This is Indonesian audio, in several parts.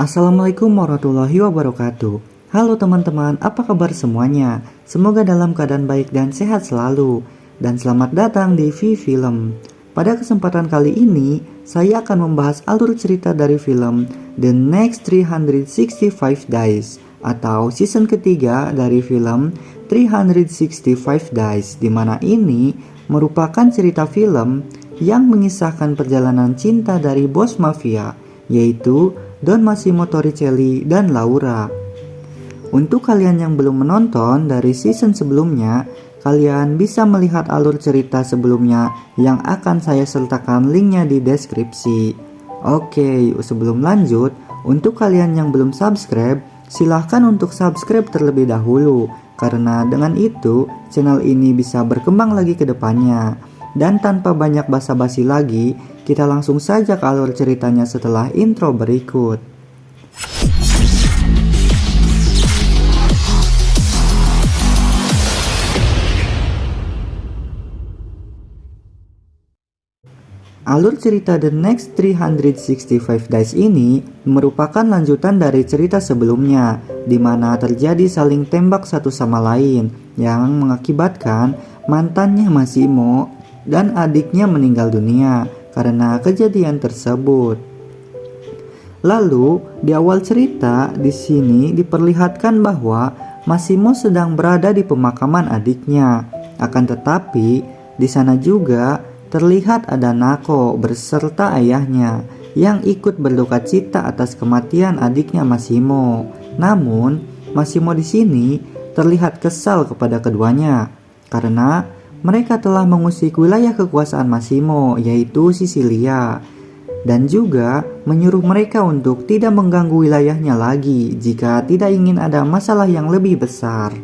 Assalamualaikum warahmatullahi wabarakatuh. Halo teman-teman, apa kabar semuanya? Semoga dalam keadaan baik dan sehat selalu. Dan selamat datang di V-Film. Pada kesempatan kali ini, saya akan membahas alur cerita dari film The Next 365 Days atau season ketiga dari film 365 Days, di mana ini merupakan cerita film yang mengisahkan perjalanan cinta dari bos mafia, yaitu Don Massimo Torricelli dan Laura. Untuk kalian yang belum menonton dari season sebelumnya, kalian bisa melihat alur cerita sebelumnya yang akan saya sertakan linknya di deskripsi. Oke, sebelum lanjut, untuk kalian yang belum subscribe, silahkan untuk subscribe terlebih dahulu, karena dengan itu channel ini bisa berkembang lagi ke depannya. Dan tanpa banyak basa-basi lagi, kita langsung saja ke alur ceritanya setelah intro berikut. Alur cerita The Next 365 Days ini merupakan lanjutan dari cerita sebelumnya, di mana terjadi saling tembak satu sama lain yang mengakibatkan mantannya Massimo dan adiknya meninggal dunia karena kejadian tersebut. Lalu, di awal cerita di sini diperlihatkan bahwa Massimo sedang berada di pemakaman adiknya. Akan tetapi, di sana juga terlihat ada Nako beserta ayahnya yang ikut berduka cita atas kematian adiknya Massimo. Namun, Massimo di sini terlihat kesal kepada keduanya karena mereka telah mengusik wilayah kekuasaan Massimo, yaitu Sisilia, dan juga menyuruh mereka untuk tidak mengganggu wilayahnya lagi jika tidak ingin ada masalah yang lebih besar.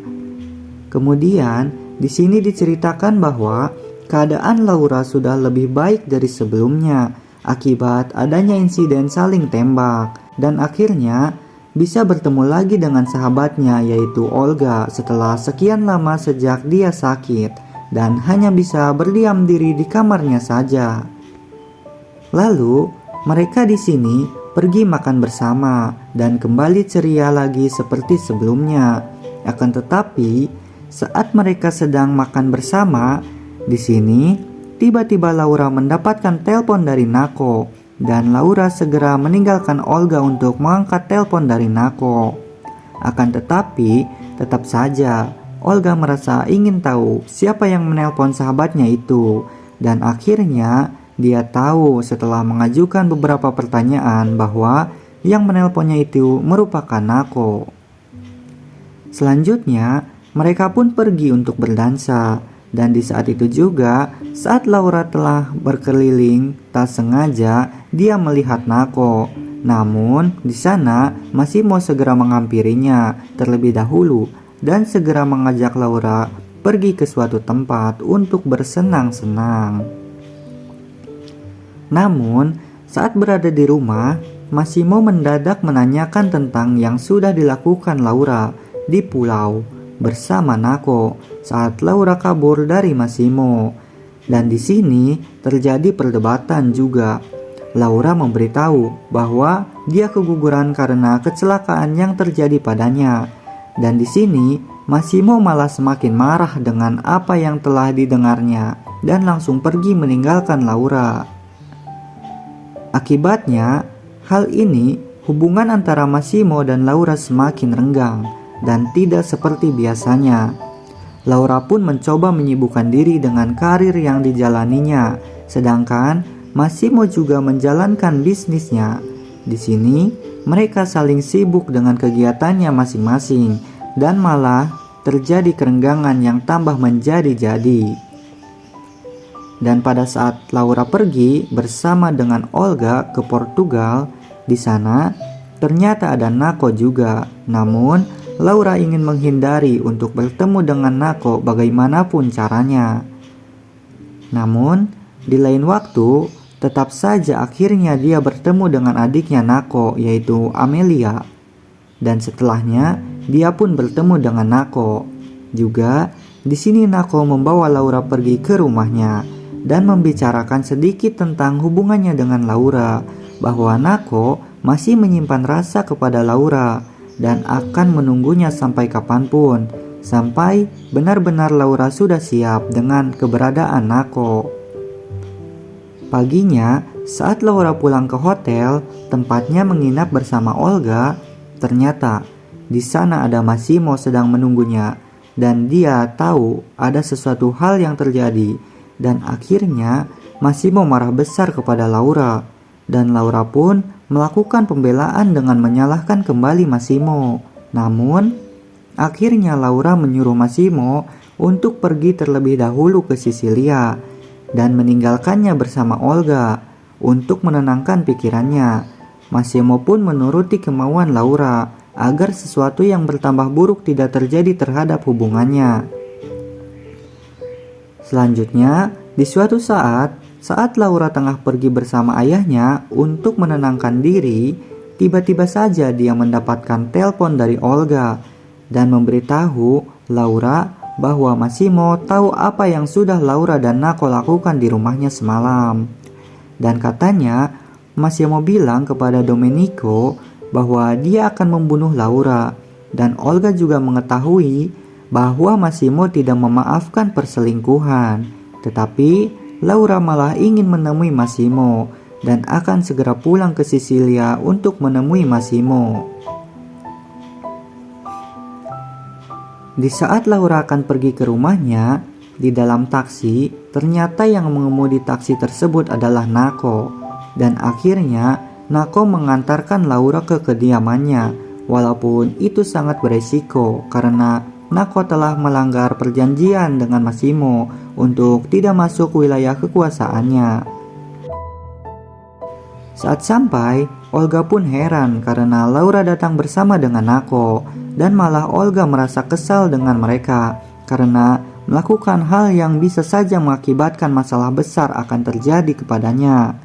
Kemudian, di sini diceritakan bahwa keadaan Laura sudah lebih baik dari sebelumnya akibat adanya insiden saling tembak, dan akhirnya bisa bertemu lagi dengan sahabatnya yaitu Olga setelah sekian lama sejak dia sakit dan hanya bisa berdiam diri di kamarnya saja. Lalu, mereka di sini pergi makan bersama dan kembali ceria lagi seperti sebelumnya. Akan tetapi, saat mereka sedang makan bersama, di sini tiba-tiba Laura mendapatkan telepon dari Nako dan Laura segera meninggalkan Olga untuk mengangkat telepon dari Nako. Akan tetapi, tetap saja Olga merasa ingin tahu siapa yang menelpon sahabatnya itu, dan akhirnya dia tahu setelah mengajukan beberapa pertanyaan bahwa yang menelponnya itu merupakan Nako. Selanjutnya, mereka pun pergi untuk berdansa, dan di saat itu juga, saat Laura telah berkeliling, tak sengaja dia melihat Nako. Namun, di sana Massimo segera menghampirinya terlebih dahulu dan segera mengajak Laura pergi ke suatu tempat untuk bersenang-senang. Namun, saat berada di rumah, Massimo mendadak menanyakan tentang yang sudah dilakukan Laura di pulau bersama Nako saat Laura kabur dari Massimo. Dan di sini terjadi perdebatan juga. Laura memberitahu bahwa dia keguguran karena kecelakaan yang terjadi padanya. Dan di sini Massimo malah semakin marah dengan apa yang telah didengarnya dan langsung pergi meninggalkan Laura. Akibatnya, hal ini hubungan antara Massimo dan Laura semakin renggang dan tidak seperti biasanya. Laura pun mencoba menyibukkan diri dengan karir yang dijalaninya, sedangkan Massimo juga menjalankan bisnisnya. Di sini, mereka saling sibuk dengan kegiatannya masing-masing dan malah terjadi kerenggangan yang tambah menjadi-jadi. Dan pada saat Laura pergi bersama dengan Olga ke Portugal, di sana ternyata ada Nako juga. Namun, Laura ingin menghindari untuk bertemu dengan Nako bagaimanapun caranya. Namun, di lain waktu, tetap saja akhirnya dia bertemu dengan adiknya Nako, yaitu Amelia. Dan setelahnya, dia pun bertemu dengan Nako. Juga, di sini Nako membawa Laura pergi ke rumahnya dan membicarakan sedikit tentang hubungannya dengan Laura, bahwa Nako masih menyimpan rasa kepada Laura dan akan menunggunya sampai kapanpun, sampai benar-benar Laura sudah siap dengan keberadaan Nako. Paginya, saat Laura pulang ke hotel, tempatnya menginap bersama Olga, ternyata di sana ada Massimo sedang menunggunya dan dia tahu ada sesuatu hal yang terjadi dan akhirnya Massimo marah besar kepada Laura dan Laura pun melakukan pembelaan dengan menyalahkan kembali Massimo. Namun, akhirnya Laura menyuruh Massimo untuk pergi terlebih dahulu ke Sisilia dan meninggalkannya bersama Olga untuk menenangkan pikirannya. Massimo pun menuruti kemauan Laura agar sesuatu yang bertambah buruk tidak terjadi terhadap hubungannya. Selanjutnya, di suatu saat Laura tengah pergi bersama ayahnya untuk menenangkan diri, tiba-tiba saja dia mendapatkan telepon dari Olga dan memberitahu Laura bahwa Massimo tahu apa yang sudah Laura dan Nako lakukan di rumahnya semalam. Dan katanya, Massimo bilang kepada Domenico bahwa dia akan membunuh Laura, dan Olga juga mengetahui bahwa Massimo tidak memaafkan perselingkuhan, tetapi Laura malah ingin menemui Massimo dan akan segera pulang ke Sisilia untuk menemui Massimo. Di saat Laura akan pergi ke rumahnya, di dalam taksi, ternyata yang mengemudi taksi tersebut adalah Nako, dan akhirnya Nako mengantarkan Laura ke kediamannya, walaupun itu sangat beresiko karena Nako telah melanggar perjanjian dengan Massimo untuk tidak masuk wilayah kekuasaannya. Saat sampai, Olga pun heran karena Laura datang bersama dengan Nako, dan malah Olga merasa kesal dengan mereka karena melakukan hal yang bisa saja mengakibatkan masalah besar akan terjadi kepadanya.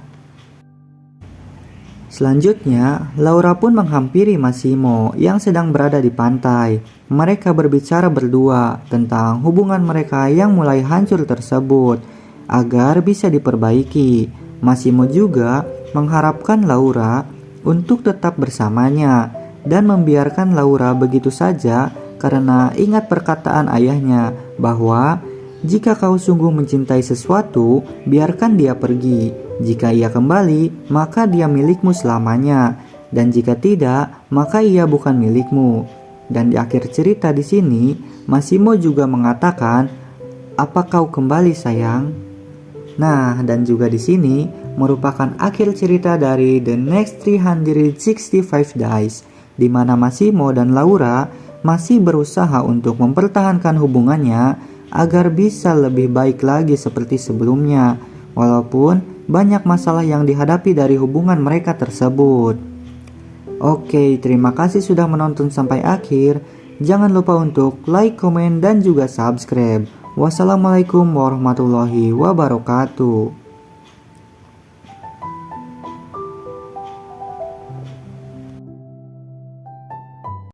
Selanjutnya, Laura pun menghampiri Massimo yang sedang berada di pantai. Mereka berbicara berdua tentang hubungan mereka yang mulai hancur tersebut agar bisa diperbaiki. Massimo juga mengharapkan Laura untuk tetap bersamanya dan membiarkan Laura begitu saja karena ingat perkataan ayahnya bahwa jika kau sungguh mencintai sesuatu, biarkan dia pergi. Jika ia kembali, maka dia milikmu selamanya, dan jika tidak, maka ia bukan milikmu. Dan di akhir cerita di sini, Massimo juga mengatakan, "Apa kau kembali, sayang?" Nah, dan juga di sini merupakan akhir cerita dari The Next 365 Days, di mana Massimo dan Laura masih berusaha untuk mempertahankan hubungannya agar bisa lebih baik lagi seperti sebelumnya, walaupun banyak masalah yang dihadapi dari hubungan mereka tersebut. Oke, terima kasih sudah menonton sampai akhir. Jangan lupa untuk like, komen, dan juga subscribe. Wassalamualaikum warahmatullahi wabarakatuh.